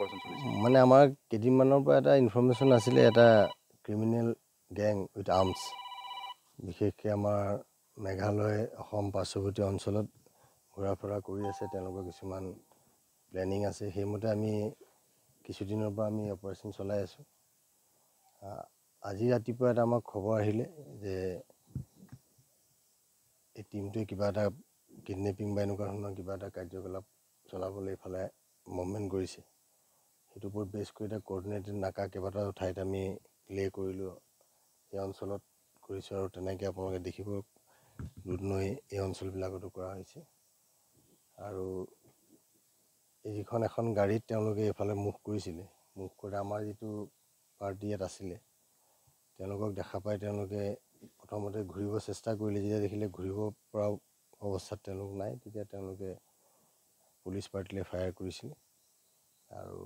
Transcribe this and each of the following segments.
operation চলিছে মানে আমাৰ কেইদিনমানৰ পৰা এটা ইনফৰমেশ্যন আছিলে এটা ক্ৰিমিনেল গেং উইথ আৰ্মছ বিশেষকৈ আমাৰ মেঘালয় অসম পাৰ্শ্বৱৰ্তী অঞ্চলত ঘূৰা ফুৰা কৰি আছে তেওঁলোকৰ কিছুমান প্লেনিং আছে সেইমতে আমি কিছুদিনৰ পৰা আমি অপাৰেশ্যন চলাই আছোঁ আজি ৰাতিপুৱা এটা আমাক খবৰ আহিলে যে এই টিমটোৱে কিবা এটা কিডনেপিং বা এনেকুৱা ধৰণৰ কিবা এটা কাৰ্যকলাপ চলাবলৈ এইফালে মুভমেণ্ট কৰিছে সেইটোৰ ওপৰত বেছ কৰি এটা কোঅৰ্ডিনেটেড নাকা কেইবাটাও ঠাইত আমি লে কৰিলোঁ এই অঞ্চলত কৰিছোঁ আৰু তেনেকৈ আপোনালোকে দেখিব দুধনৈ এই অঞ্চলবিলাকতো কৰা হৈছে আৰু এইখন এখন গাড়ীত তেওঁলোকে এইফালে মুভ কৰিছিলে মুভ কৰি আমাৰ যিটো পাৰ্টি ইয়াত আছিলে তেওঁলোকক দেখা পাই তেওঁলোকে প্ৰথমতে ঘূৰিব চেষ্টা কৰিলে যেতিয়া দেখিলে ঘূৰিব পৰা অৱস্থাত তেওঁলোক নাই তেতিয়া তেওঁলোকে পুলিচ পাৰ্টিলৈ ফায়াৰ কৰিছিলে আৰু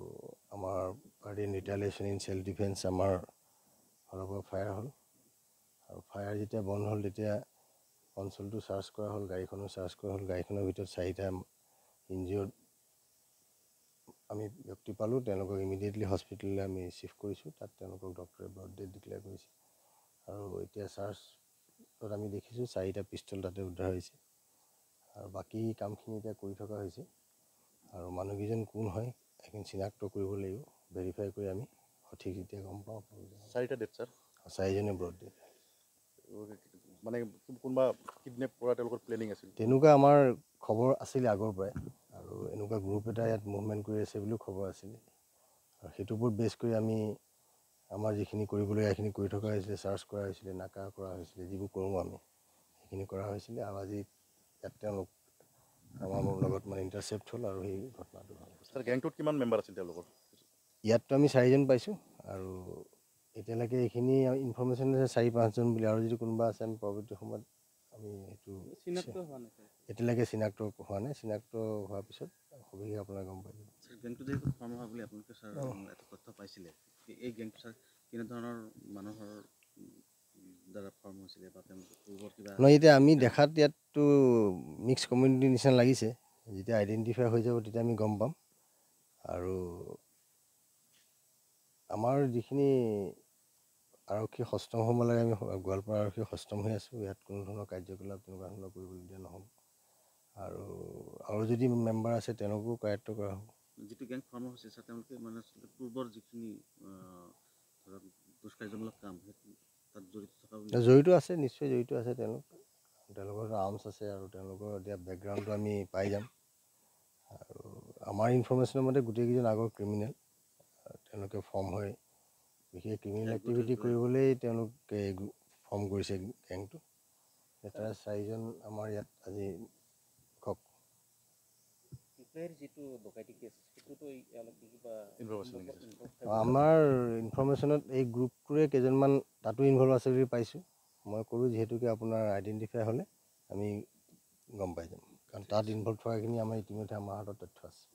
আমাৰ পাৰ্টিৰ ৰিটালিয়েশ্যন ইন চেল্ফ ডিফেন্স আমাৰ ফালৰ পৰা ফায়াৰ হ'ল আৰু ফায়াৰ যেতিয়া বন্ধ হ'ল তেতিয়া অঞ্চলটো চাৰ্চ কৰা হ'ল গাড়ীখনো চাৰ্চ কৰা হ'ল গাড়ীখনৰ ভিতৰত 4টা ইনজিঅ'ৰ্ড আমি ব্যক্তি পালোঁ তেওঁলোকক ইমিডিয়েটলি হস্পিটেললৈ আমি ৰিচিভ কৰিছোঁ তাত তেওঁলোকক ডক্টৰে ব্ৰড ডেড ডিক্লেয়াৰ কৰিছে আৰু এতিয়া চাৰ্চত আমি দেখিছোঁ 4টা পিষ্টল তাতে উদ্ধাৰ হৈছে আৰু বাকী কামখিনি এতিয়া কৰি থকা হৈছে আৰু মানুহকেইজন কোন হয় সেইখিনি চিনাক্ত কৰিব লাগিব ভেৰিফাই কৰি আমি সঠিক এতিয়া গম পাওঁ 4টা ডেট ছাৰ 4জনে ব্ৰড ডেড মানে কোনোবা কিডনেপ কৰা তেওঁলোকৰ প্লেনিং আছিল তেনেকুৱা আমাৰ খবৰ আছিলে আগৰ পৰাই আৰু এনেকুৱা গ্ৰুপ এটা ইয়াত মুভমেণ্ট কৰি আছে বুলিও খবৰ আছিলে আৰু সেইটোৰ ওপৰত বেছ কৰি আমি আমাৰ যিখিনি কৰিবলগীয়া সেইখিনি কৰি থকা হৈছিলে চাৰ্চ কৰা হৈছিলে নাকা কৰা হৈছিলে যিবোৰ কৰোঁ আমি সেইখিনি কৰা হৈছিলে আৰু আজি ইয়াত তেওঁলোক আমাৰ লগত মানে ইণ্টাৰচেপ্ট হ'ল আৰু সেই ঘটনাটো হ'ল ছাৰ গেংটোত কিমান মেম্বাৰ আছিল তেওঁলোকৰ ইয়াততো আমি 4জন পাইছোঁ আৰু এতিয়ালৈকে এইখিনি ইনফৰমেশ্যন আছে 4-5জন বুলি আৰু যদি কোনোবা আছে আমি পৰৱৰ্তী সময়ত আমি সেইটো এতিয়ালৈকে চিনাক্ত হোৱা নাই চিনাক্ত হোৱাৰ পিছত সবিশেষ আপোনাক গম পাই যাব গেংটো যিহেতু ফৰ্ম হোৱা বুলি আপোনালোকে ছাৰ এটা তথ্য পাইছিলে এই গেংটো ছাৰ কেনেধৰণৰ মানুহৰ দ্বাৰা ফৰ্ম হৈছিলে বা তেওঁলোকৰ কিবা নহয় এতিয়া আমি দেখাত ইয়াততো মিক্স কমিউনিটিৰ নিচিনা লাগিছে যেতিয়া আইডেণ্টিফাই হৈ যাব তেতিয়া আমি গম পাম আৰু আমাৰ যিখিনি আৰক্ষী সষ্টম হ'ব লাগে আমি গোৱালপাৰা আৰক্ষী সষ্টম হৈ আছোঁ ইয়াত কোনো ধৰণৰ কাৰ্যকলাপ তেনেকুৱা ধৰণৰ কৰিবলৈ দিয়া নহ'ব আৰু যদি মেম্বাৰ আছে তেওঁলোকো কায়ত্ব কৰা হ'ব যিটো গেং ফৰ্ম হৈছে ছাৰ তেওঁলোকে মানে পূৰ্বৰ যিখিনি ধৰক দুষ্কাৰ্যমূলক কাম তাত জড়িত থকা জড়িত আছে নিশ্চয় জড়িত আছে তেওঁলোকৰ আৰ্মছ আছে আৰু তেওঁলোকৰ এতিয়া বেকগ্ৰাউণ্ডটো আমি পাই যাম আৰু আমাৰ ইনফৰমেশ্যনৰ মতে গোটেইকেইজন আগৰ ক্ৰিমিনেল তেওঁলোকে ফৰ্ম হৈ বিশেষ ক্ৰিমিনেল এক্টিভিটি কৰিবলৈ তেওঁলোকে ফৰ্ম কৰিছে গেংটো এটা 4জন আমাৰ ইয়াত আজি আমাৰ ইনফৰমেশ্যনত এই গ্ৰুপটোৰে কেইজনমান তাতো ইনভলভ আছে বুলি পাইছোঁ মই ক'লোঁ যিহেতুকে আপোনাৰ আইডেণ্টিফাই হ'লে আমি গম পাই যাম কাৰণ তাত ইনভলভ থকাখিনি আমাৰ ইতিমধ্যে আমাৰ হাতত তথ্য আছে